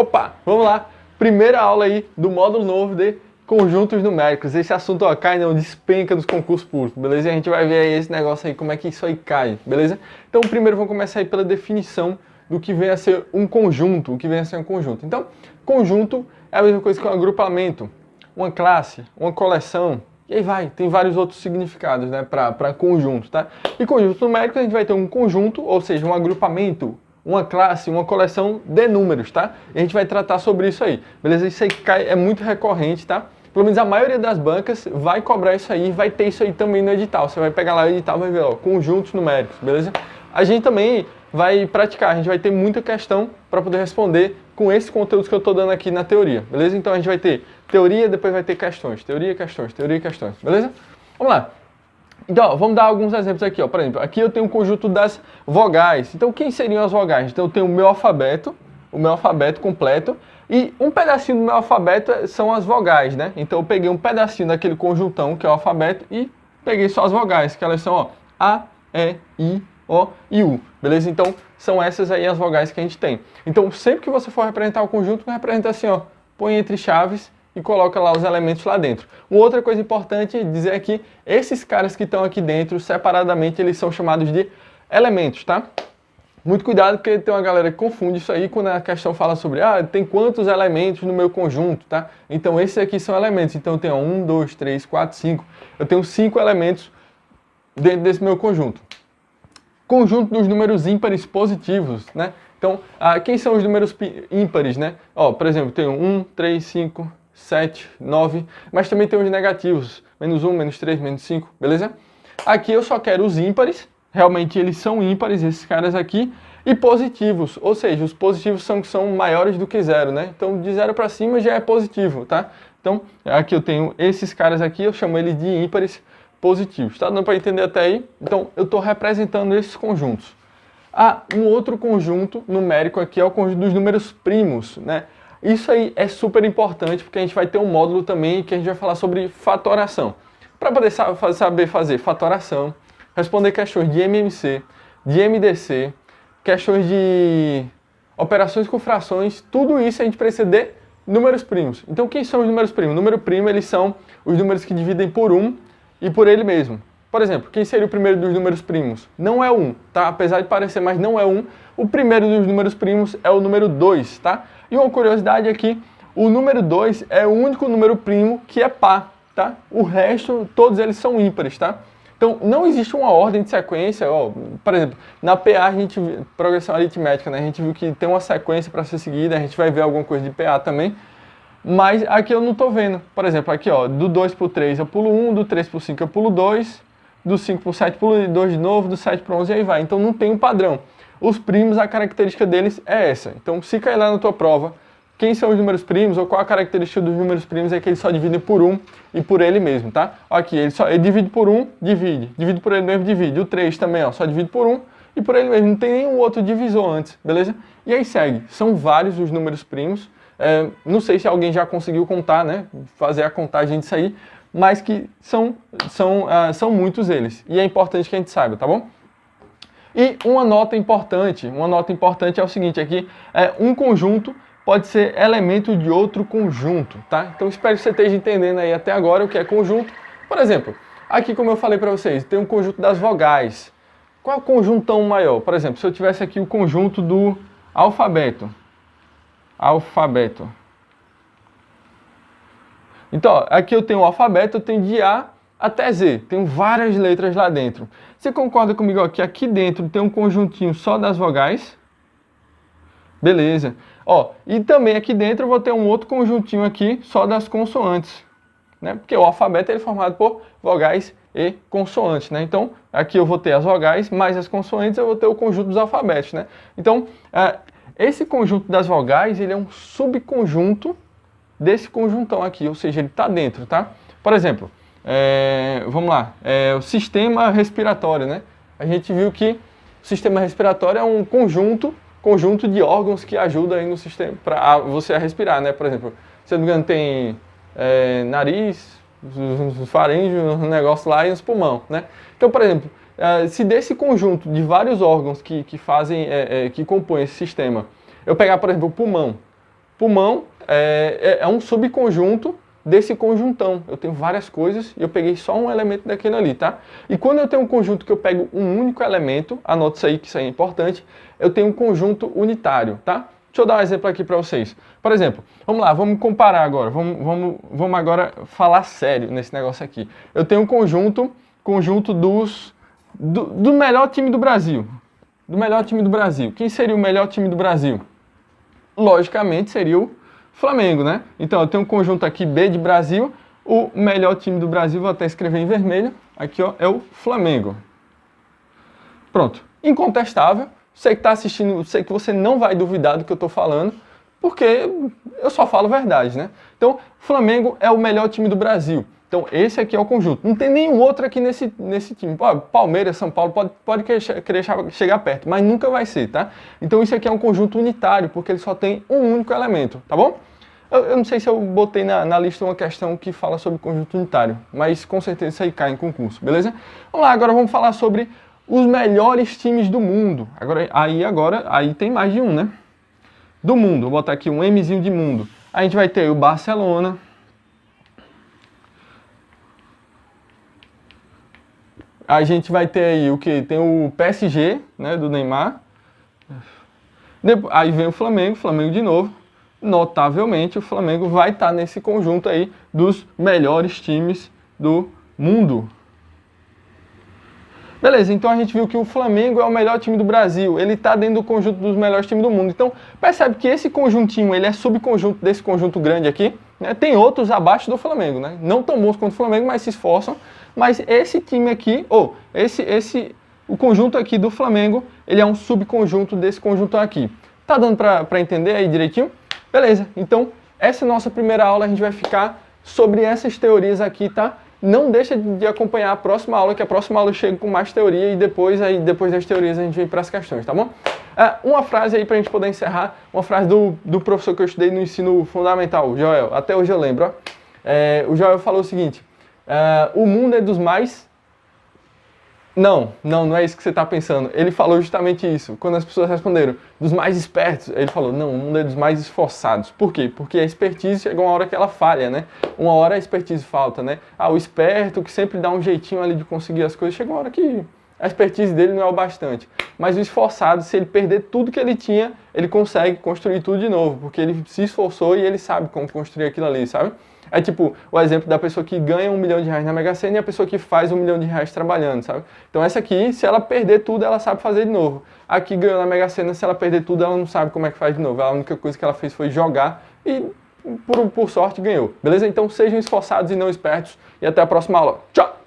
Opa, vamos lá. Primeira aula aí do módulo novo de conjuntos numéricos. Esse assunto, ó, cai não, despenca dos concursos públicos, beleza? E a gente vai ver aí esse negócio aí, como é que isso aí cai, beleza? Então, primeiro vamos começar aí pela definição do que vem a ser um conjunto, o que vem a ser um conjunto. Então, conjunto é a mesma coisa que um agrupamento, uma classe, uma coleção, e aí vai, tem vários outros significados, né, para conjunto, tá? E conjunto numérico a gente vai ter um conjunto, ou seja, um agrupamento, uma classe, uma coleção de números, tá? E a gente vai tratar sobre isso aí, beleza? Isso aí é muito recorrente, tá? Pelo menos a maioria das bancas vai cobrar isso aí, vai ter isso aí também no edital. Você vai pegar lá o edital e vai ver, ó, conjuntos numéricos, beleza? A gente também vai praticar, a gente vai ter muita questão para poder responder com esses conteúdos que eu estou dando aqui na teoria, beleza? Então a gente vai ter teoria, depois vai ter questões, teoria, questões, teoria, questões, beleza? Vamos lá. Então, ó, vamos dar alguns exemplos aqui, ó. Por exemplo, aqui eu tenho um conjunto das vogais. Então, quem seriam as vogais? Então, eu tenho o meu alfabeto completo, e um pedacinho do meu alfabeto são as vogais, né? Então, eu peguei um pedacinho daquele conjuntão, que é o alfabeto, e peguei só as vogais, que elas são, ó, A, E, I, O e U, beleza? Então, são essas aí as vogais que a gente tem. Então, sempre que você for representar o conjunto, representa assim, ó, põe entre chaves e coloca lá os elementos lá dentro. Uma outra coisa importante é dizer é que esses caras que estão aqui dentro, separadamente, eles são chamados de elementos, tá? Muito cuidado, porque tem uma galera que confunde isso aí quando a questão fala sobre, tem quantos elementos no meu conjunto, tá? Então, esses aqui são elementos. Então, eu tenho 1, 2, 3, 4, 5. Eu tenho 5 elementos dentro desse meu conjunto. Conjunto dos números ímpares positivos, né? Então, quem são os números ímpares, né? Ó, por exemplo, tenho 1, 3, 5, 7, 9, mas também tem os negativos, menos 1, menos 3, menos 5, beleza? Aqui eu só quero os ímpares, realmente eles são ímpares, esses caras aqui, e positivos, ou seja, os positivos são maiores do que zero, né? Então, de 0 para cima já é positivo, tá? Então, aqui eu tenho esses caras aqui, eu chamo eles de ímpares positivos, tá dando para entender até aí? Então, eu estou representando esses conjuntos. Um outro conjunto numérico aqui é o conjunto dos números primos, né? Isso aí é super importante, porque a gente vai ter um módulo também que a gente vai falar sobre fatoração. Para poder saber fazer fatoração, responder questões de MMC, de MDC, questões de operações com frações, tudo isso a gente precisa de números primos. Então, quem são os números primos? Número primo, eles são os números que dividem por 1 e por ele mesmo. Por exemplo, quem seria o primeiro dos números primos? Não é 1, tá? Apesar de parecer, mas não é 1. O primeiro dos números primos é o número 2, tá? E uma curiosidade é que o número 2 é o único número primo que é par, tá? O resto, todos eles são ímpares, tá? Então, não existe uma ordem de sequência, ó, por exemplo, na PA, progressão aritmética, né? A gente viu que tem uma sequência para ser seguida, a gente vai ver alguma coisa de PA também, mas aqui eu não estou vendo. Por exemplo, aqui, ó, do 2 para o 3 eu pulo 1, do 3 para o 5 eu pulo 2, do 5 para o 7 pulo 2 de novo, do 7 para o 11 e aí vai. Então, não tem um padrão. Os primos, a característica deles é essa. Então, se cair lá na tua prova, quem são os números primos ou qual a característica dos números primos é que eles só dividem por 1 e por ele mesmo, tá? Aqui, ele divide por 1, divide por ele mesmo, divide. O 3 também, ó, só divide por 1 e por ele mesmo. Não tem nenhum outro divisor antes, beleza? E aí segue. São vários os números primos. Não sei se alguém já conseguiu contar, né? Fazer a contagem disso aí, mas que são muitos eles. E é importante que a gente saiba, tá bom? E uma nota importante é o seguinte, aqui, um conjunto pode ser elemento de outro conjunto, tá? Então espero que você esteja entendendo aí até agora o que é conjunto. Por exemplo, aqui como eu falei para vocês, tem um conjunto das vogais. Qual é o conjuntão maior? Por exemplo, se eu tivesse aqui o conjunto do alfabeto. Então, ó, aqui eu tenho o alfabeto, eu tenho de A até Z, tenho várias letras lá dentro. Você concorda comigo ó, que aqui dentro tem um conjuntinho só das vogais? Beleza. Ó, e também aqui dentro eu vou ter um outro conjuntinho aqui só das consoantes, né? Porque o alfabeto é formado por vogais e consoantes, né? Então, aqui eu vou ter as vogais mais as consoantes, eu vou ter o conjunto dos alfabetos, né? Então, esse conjunto das vogais, ele é um subconjunto desse conjuntão aqui, ou seja, ele está dentro, tá? Por exemplo, vamos lá, o sistema respiratório, né? A gente viu que o sistema respiratório é um conjunto de órgãos que ajudam aí no sistema para você a respirar, né? Por exemplo, se eu não me engano, tem nariz, faríngeo, um negócio lá e os pulmão, né? Então, por exemplo, se desse conjunto de vários órgãos que compõem esse sistema, eu pegar, por exemplo, o pulmão, Pulmão é um subconjunto desse conjuntão. Eu tenho várias coisas e eu peguei só um elemento daquele ali, tá? E quando eu tenho um conjunto que eu pego um único elemento, anote isso aí que isso aí é importante, eu tenho um conjunto unitário, tá? Deixa eu dar um exemplo aqui para vocês. Por exemplo, vamos lá, vamos comparar agora. Vamos agora falar sério nesse negócio aqui. Eu tenho um conjunto do melhor time do Brasil. Do melhor time do Brasil. Quem seria o melhor time do Brasil? Logicamente seria o Flamengo, né? Então eu tenho um conjunto aqui B de Brasil, o melhor time do Brasil, vou até escrever em vermelho, aqui ó, é o Flamengo. Pronto, incontestável, você que está assistindo, sei que você não vai duvidar do que eu estou falando, porque eu só falo verdade, né? Então, Flamengo é o melhor time do Brasil. Então, esse aqui é o conjunto. Não tem nenhum outro aqui nesse time. Pô, Palmeiras, São Paulo, pode querer chegar perto, mas nunca vai ser, tá? Então, isso aqui é um conjunto unitário, porque ele só tem um único elemento, tá bom? Eu não sei se eu botei na lista uma questão que fala sobre conjunto unitário, mas com certeza isso aí cai em concurso, beleza? Vamos lá, agora vamos falar sobre os melhores times do mundo. Aí tem mais de um, né? Do mundo, vou botar aqui um Mzinho de mundo. A gente vai ter o Barcelona, a gente vai ter aí o que? Tem o PSG, né, do Neymar. Aí vem o Flamengo de novo. Notavelmente, o Flamengo vai estar nesse conjunto aí dos melhores times do mundo. Beleza, então a gente viu que o Flamengo é o melhor time do Brasil. Ele está dentro do conjunto dos melhores times do mundo. Então, percebe que esse conjuntinho, ele é subconjunto desse conjunto grande aqui. Né? Tem outros abaixo do Flamengo, né? Não tão bons quanto o Flamengo, mas se esforçam. Mas esse time aqui, o conjunto aqui do Flamengo, ele é um subconjunto desse conjunto aqui. Tá dando para entender aí direitinho? Beleza, então essa é a nossa primeira aula, a gente vai ficar sobre essas teorias aqui, tá? Não deixa de acompanhar a próxima aula, que a próxima aula eu chego com mais teoria e depois das teorias a gente vem para as questões, tá bom? Uma frase aí para a gente poder encerrar, uma frase do professor que eu estudei no ensino fundamental, o Joel, até hoje eu lembro, ó. O Joel falou o seguinte, o mundo é dos mais... Não é isso que você está pensando. Ele falou justamente isso. Quando as pessoas responderam, dos mais espertos, ele falou, não, o mundo é dos mais esforçados. Por quê? Porque a expertise chega uma hora que ela falha, né? Uma hora a expertise falta, né? O esperto que sempre dá um jeitinho ali de conseguir as coisas, chega uma hora que a expertise dele não é o bastante. Mas o esforçado, se ele perder tudo que ele tinha, ele consegue construir tudo de novo, porque ele se esforçou e ele sabe como construir aquilo ali, sabe? É tipo o exemplo da pessoa que ganha R$1 milhão na Mega Sena e a pessoa que faz R$1 milhão trabalhando, sabe? Então essa aqui, se ela perder tudo, ela sabe fazer de novo. Aqui ganhou na Mega Sena, se ela perder tudo, ela não sabe como é que faz de novo. A única coisa que ela fez foi jogar e, por sorte, ganhou. Beleza? Então sejam esforçados e não espertos. E até a próxima aula. Tchau!